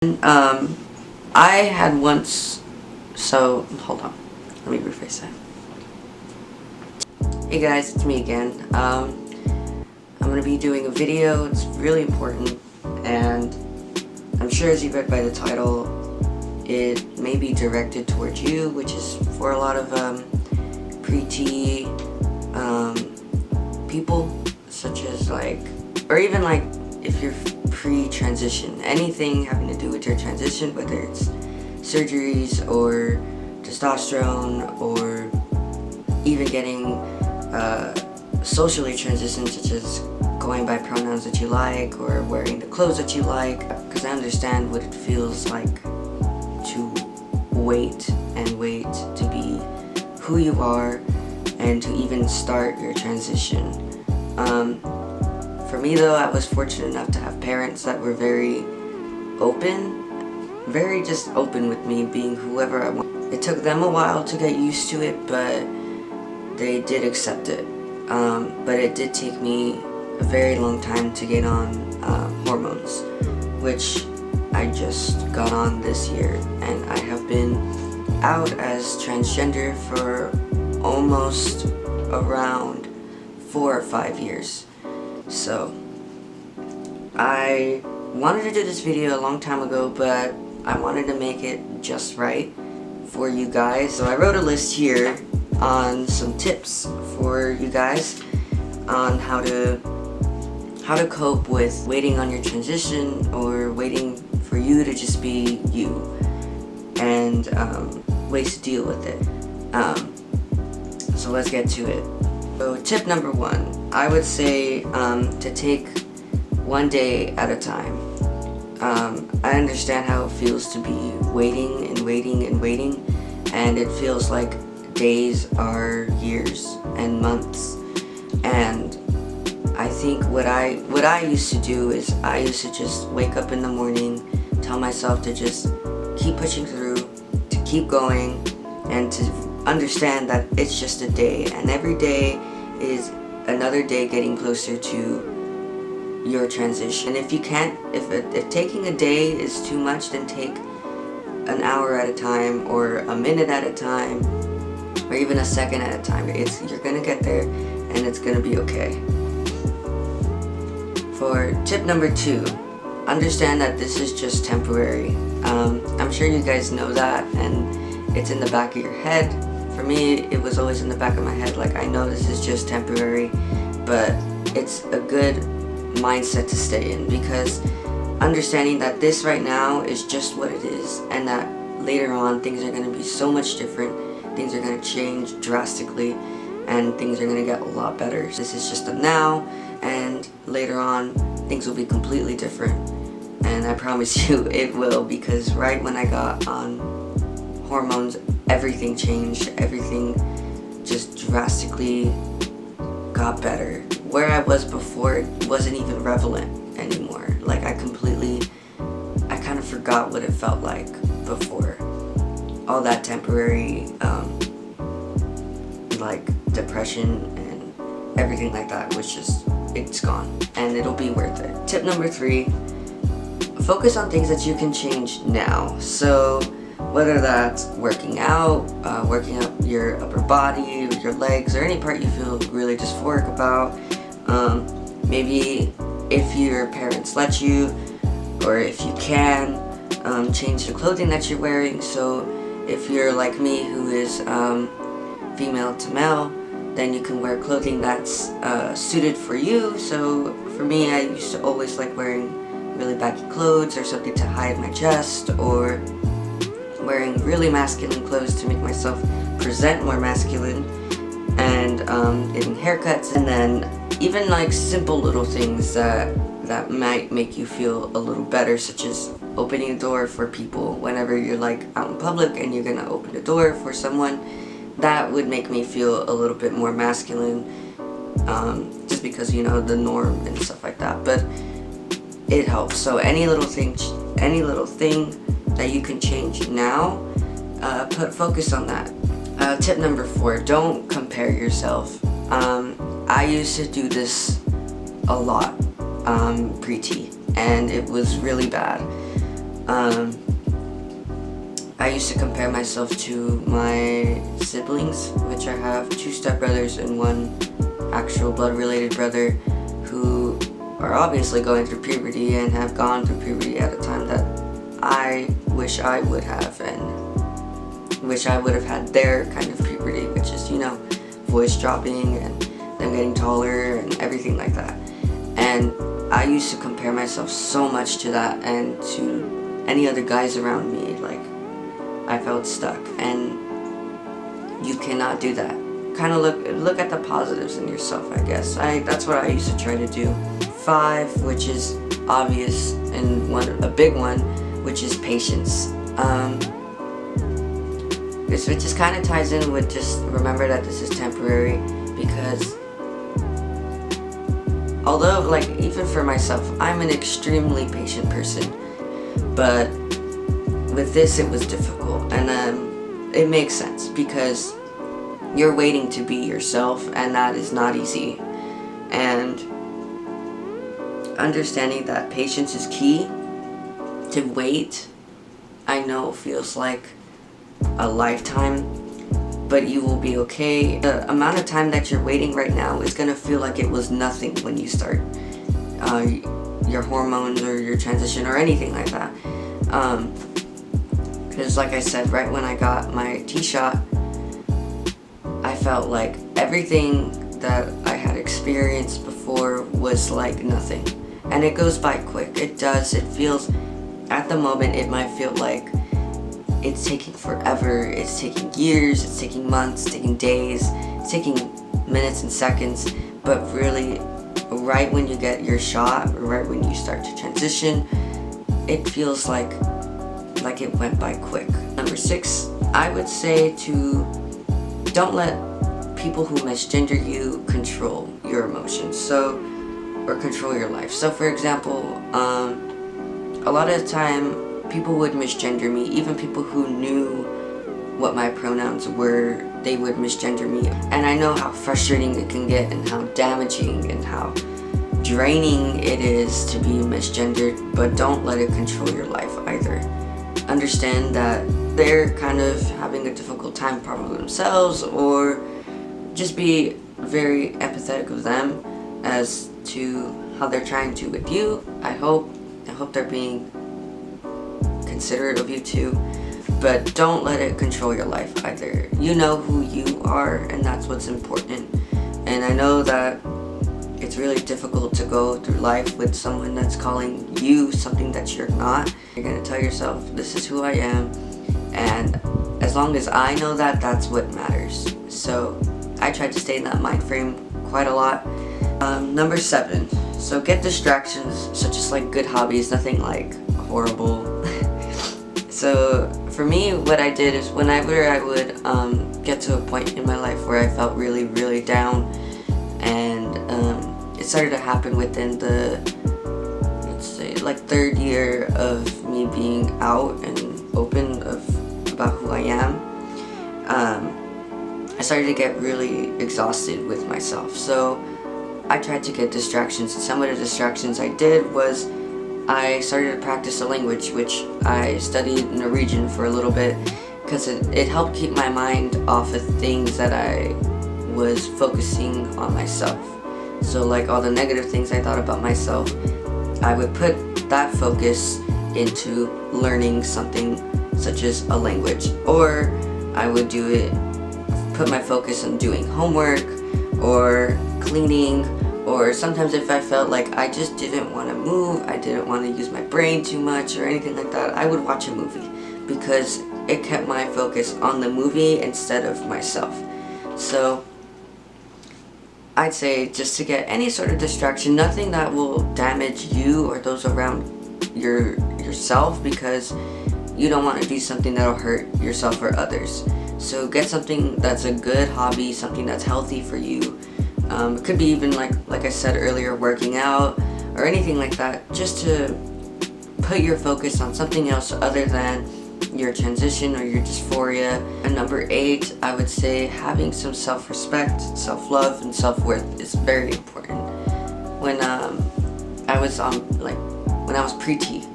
I had once, so hold on, let me rephrase that. Hey guys, it's me again. I'm gonna be doing a video. It's really important, and I'm sure as you read by the title, it may be directed towards you, which is for a lot of pre-T people, such as or even if you're pre-transition, anything having to do with your transition, whether it's surgeries or testosterone or even getting socially transitioned, such as going by pronouns that you like or wearing the clothes that you like, because I understand what it feels like to wait to be who you are and to even start your transition. For me though, I was fortunate enough to have parents that were very open, very just open with me being whoever I want. It took them a while to get used to it, but they did accept it. But it did take me a very long time to get on hormones, which I just got on this year, and I have been out as transgender for almost around 4 or 5 years. So I wanted to do this video a long time ago, but I wanted to make it just right for you guys. So I wrote a list here on some tips for you guys on how to cope with waiting on your transition or waiting for you to just be you, and ways to deal with it. So let's get to it. So tip number 1, I would say to take one day at a time. I understand how it feels to be waiting and waiting and waiting, and it feels like days are years and months. And I think what I used to do is I used to just wake up in the morning, tell myself to just keep pushing through, to keep going, and to understand that it's just a day, and every day is another day getting closer to your transition. And if you can't, if taking a day is too much, then take an hour at a time, or a minute at a time, or even a second at a time. You're gonna get there, and it's gonna be okay. For tip number 2, understand that this is just temporary. I'm sure you guys know that, and it's in the back of your head. For me, it was always in the back of my head, I know this is just temporary, but it's a good mindset to stay in, because understanding that this right now is just what it is, and that later on things are going to be so much different, things are going to change drastically, and things are going to get a lot better. This is just a now, and later on things will be completely different, and I promise you it will, because right when I got on hormones, everything changed. Everything just drastically got better. Where I was before, it wasn't even relevant anymore. I kind of forgot what it felt like before. All that temporary depression and everything like that was just, it's gone, and it'll be worth it. Tip number 3, focus on things that you can change now. So whether that's working out your upper body, or your legs, or any part you feel really dysphoric about. Maybe if your parents let you, or if you can, change the clothing that you're wearing. So if you're like me, who is female to male, then you can wear clothing that's suited for you. So for me, I used to always like wearing really baggy clothes, or something to hide my chest, or wearing really masculine clothes to make myself present more masculine, and getting haircuts, and then even simple little things that might make you feel a little better, such as opening a door for people whenever you're out in public and you're gonna open a door for someone. That would make me feel a little bit more masculine, just because the norm and stuff like that. But it helps. So any little thing that you can change now, focus on that. Tip number 4, don't compare yourself. I used to do this a lot pre-T, and it was really bad. I used to compare myself to my siblings, which I have 2 stepbrothers and 1 actual blood-related brother who are obviously going through puberty and have gone through puberty at a time that I wish I would have, and wish I would have had their kind of puberty, which is, voice dropping and them getting taller and everything like that. And I used to compare myself so much to that and to any other guys around me. Like, I felt stuck, and you cannot do that. Kind of look at the positives in yourself, I guess. That's what I used to try to do. 5, which is obvious, and a big one, which is patience. Which just kind of ties in with just remember that this is temporary, because although, like, even for myself, I'm an extremely patient person, but with this it was difficult, and it makes sense because you're waiting to be yourself, and that is not easy. And understanding that patience is key. To wait, I know feels like a lifetime, but you will be okay. The amount of time that you're waiting right now is gonna feel like it was nothing when you start your hormones or your transition or anything like that. Because like I said, right when I got my T-shot, I felt like everything that I had experienced before was like nothing. And it goes by quick. It does. It feels, at the moment, it might feel like it's taking forever. It's taking years. It's taking months. It's taking days. It's taking minutes and seconds. But really, right when you get your shot, right when you start to transition, it feels like it went by quick. Number 6, I would say to don't let people who misgender you control your emotions, or control your life. So for example, a lot of the time people would misgender me, even people who knew what my pronouns were, they would misgender me. And I know how frustrating it can get, and how damaging and how draining it is to be misgendered, but don't let it control your life either. Understand that they're kind of having a difficult time probably themselves, or just be very empathetic with them as to how they're trying to with you. I hope they're being considerate of you too, but don't let it control your life either. You know who you are, and that's what's important. And I know that it's really difficult to go through life with someone that's calling you something that you're not. You're gonna tell yourself, this is who I am, and as long as I know that, that's what matters. So I try to stay in that mind frame quite a lot. Number 7, so get distractions, such as like good hobbies, nothing like horrible. So for me, what I did is whenever I would get to a point in my life where I felt really, really down, and it started to happen within the, let's say, like 3rd year of me being out and open about who I am, I started to get really exhausted with myself. So I tried to get distractions, and some of the distractions I did was I started to practice a language, which I studied Norwegian for a little bit, because it helped keep my mind off of things that I was focusing on myself. So like all the negative things I thought about myself, I would put that focus into learning something such as a language, or I would put my focus on doing homework or cleaning, or sometimes if I felt like I just didn't want to move, I didn't want to use my brain too much or anything like that, I would watch a movie, because it kept my focus on the movie instead of myself. So I'd say just to get any sort of distraction, nothing that will damage you or those around yourself, because you don't want to do something that'll hurt yourself or others. So get something that's a good hobby, something that's healthy for you. It could be even like I said earlier, working out or anything like that, just to put your focus on something else other than your transition or your dysphoria. And number 8, I would say having some self-respect, self-love, and self-worth is very important. When I was preteen,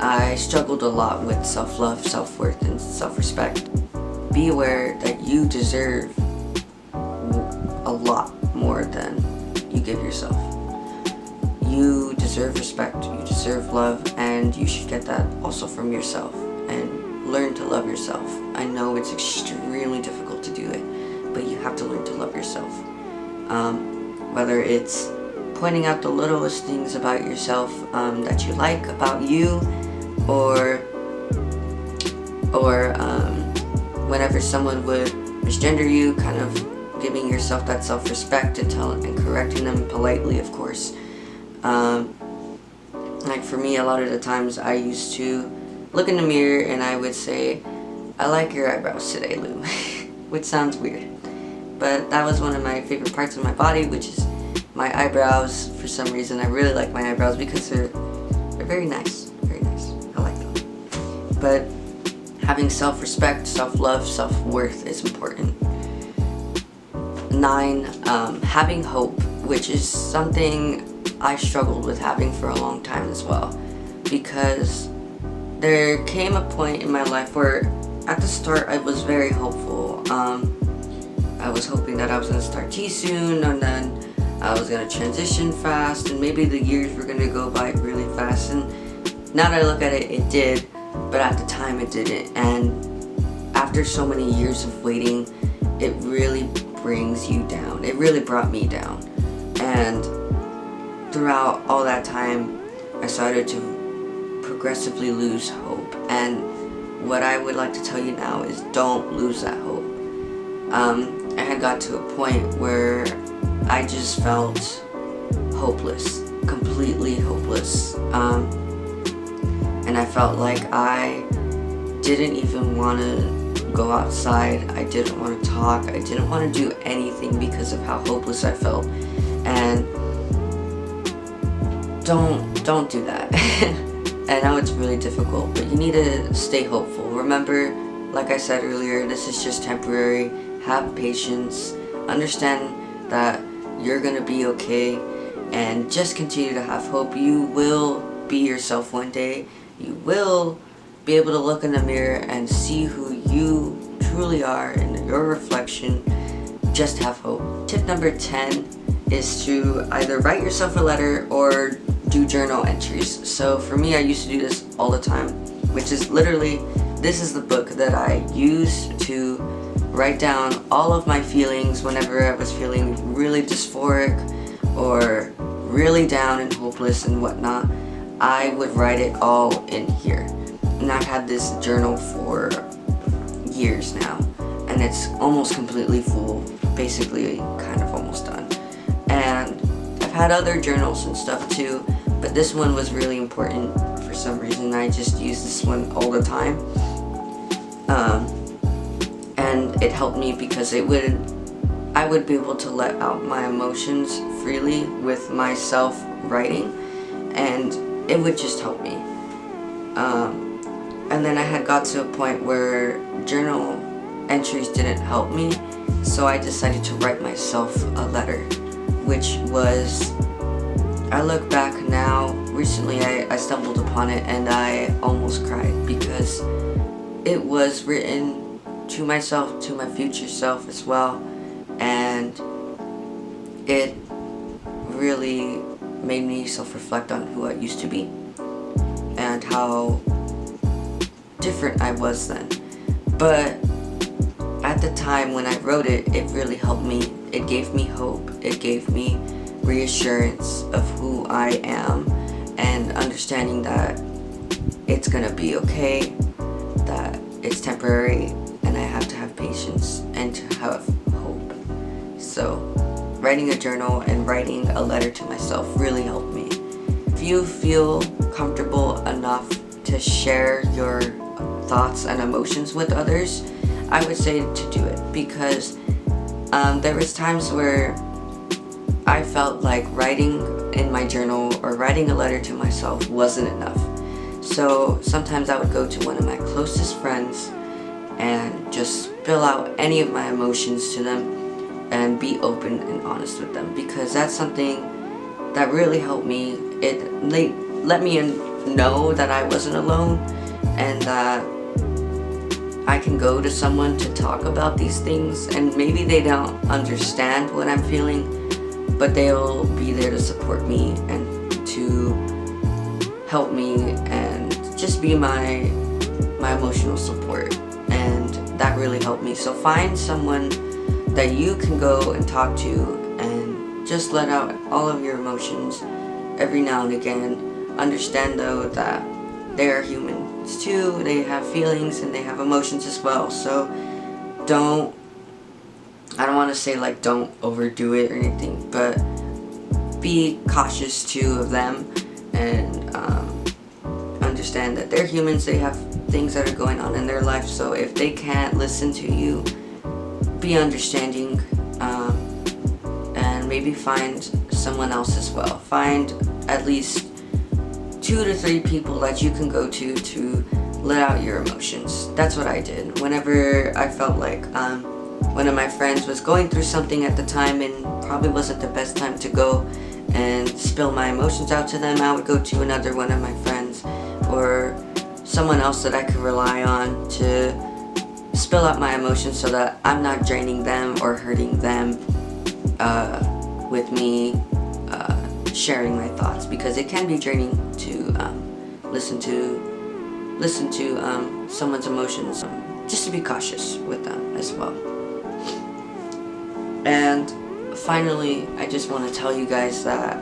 I struggled a lot with self-love, self-worth, and self-respect. Be aware that you deserve a lot more than you give yourself. You deserve respect, you deserve love, and you should get that also from yourself. And learn to love yourself. I know it's extremely difficult to do it, but you have to learn to love yourself. Whether it's pointing out the littlest things about yourself that you like about you, or whenever someone would misgender you, kind of giving yourself that self-respect and correcting them politely, of course. Like for me, a lot of the times I used to look in the mirror and I would say, "I like your eyebrows today, Lou," which sounds weird. But that was one of my favorite parts of my body, which is my eyebrows. For some reason, I really like my eyebrows because they're very nice. Very nice. I like them. But having self-respect, self-love, self-worth is important. 9, having hope, which is something I struggled with having for a long time as well. Because there came a point in my life where at the start I was very hopeful. I was hoping that I was going to start T soon, and then I was going to transition fast, and maybe the years were going to go by really fast. And now that I look at it, it did, but at the time it didn't. And after so many years of waiting, it really brings you down. It really brought me down. And throughout all that time, I started to progressively lose hope. And what I would like to tell you now is don't lose that hope. I had got to a point where I just felt hopeless, completely hopeless. And I felt like I didn't even want to go outside. I didn't want to talk. I didn't want to do anything because of how hopeless I felt. And don't do that. I know it's really difficult, but you need to stay hopeful. Remember, like I said earlier, this is just temporary. Have patience. Understand that you're gonna be okay, and just continue to have hope. You will be yourself one day. You will be able to look in the mirror and see who you truly are in your reflection. Just have hope. Tip number 10 is to either write yourself a letter or do journal entries. So for me, I used to do this all the time, which is literally, this is the book that I use to write down all of my feelings whenever I was feeling really dysphoric or really down and hopeless and whatnot. I would write it all in here. And I've had this journal for years now, and it's almost completely full, basically kind of almost done. And I've had other journals and stuff too, but this one was really important for some reason. I just use this one all the time. And it helped me because I would be able to let out my emotions freely with myself writing, and it would just help me. And then I had got to a point where journal entries didn't help me, so I decided to write myself a letter, which was, I look back now, recently I stumbled upon it and I almost cried because it was written to myself, to my future self as well, and it really made me self-reflect on who I used to be and how different I was then. But at the time when I wrote it, it really helped me. It gave me hope. It gave me reassurance of who I am and understanding that it's gonna be okay, that it's temporary, and I have to have patience and to have hope. So writing a journal and writing a letter to myself really helped me. If you feel comfortable enough to share your thoughts and emotions with others, I would say to do it, because there was times where I felt like writing in my journal or writing a letter to myself wasn't enough. So sometimes I would go to one of my closest friends and just spill out any of my emotions to them and be open and honest with them, because that's something that really helped me. It let me know that I wasn't alone, and that I can go to someone to talk about these things, and maybe they don't understand what I'm feeling, but they'll be there to support me and to help me and just be my emotional support, and that really helped me. So find someone that you can go and talk to and just let out all of your emotions every now and again. Understand though that they are humans too, they have feelings and they have emotions as well. So I don't want to say like don't overdo it or anything, but be cautious too of them, and understand that they're humans, they have things that are going on in their life. So if they can't listen to you, be understanding, and maybe find someone else as well. Find at least 2 to 3 people that you can go to let out your emotions. That's what I did. Whenever I felt like one of my friends was going through something at the time and probably wasn't the best time to go and spill my emotions out to them, I would go to another one of my friends or someone else that I could rely on to spill out my emotions, so that I'm not draining them or hurting them with me sharing my thoughts, because it can be draining to listen to someone's emotions. Just to be cautious with them as well. And finally, I just want to tell you guys that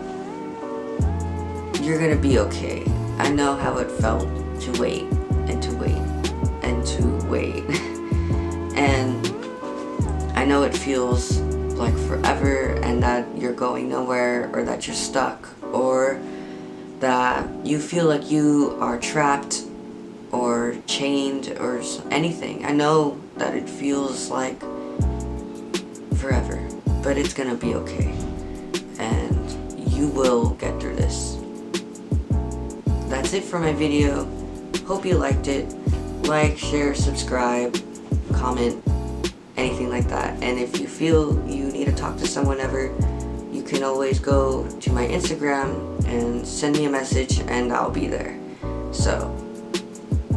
you're gonna be okay. I know how it felt to wait and to wait and to wait. And I know it feels like forever, and that you're going nowhere, or that you're stuck, or that you feel like you are trapped or chained or anything. I know that it feels like forever, but it's gonna be okay, and you will get through this. That's it for my video. Hope you liked it. Like, share, subscribe, comment, anything like that. And if you feel you need to talk to someone ever, you can always go to my Instagram and send me a message, and I'll be there. So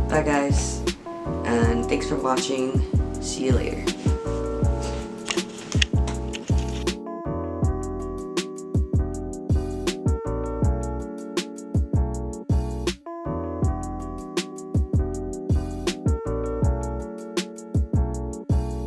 bye guys, and thanks for watching. See you later.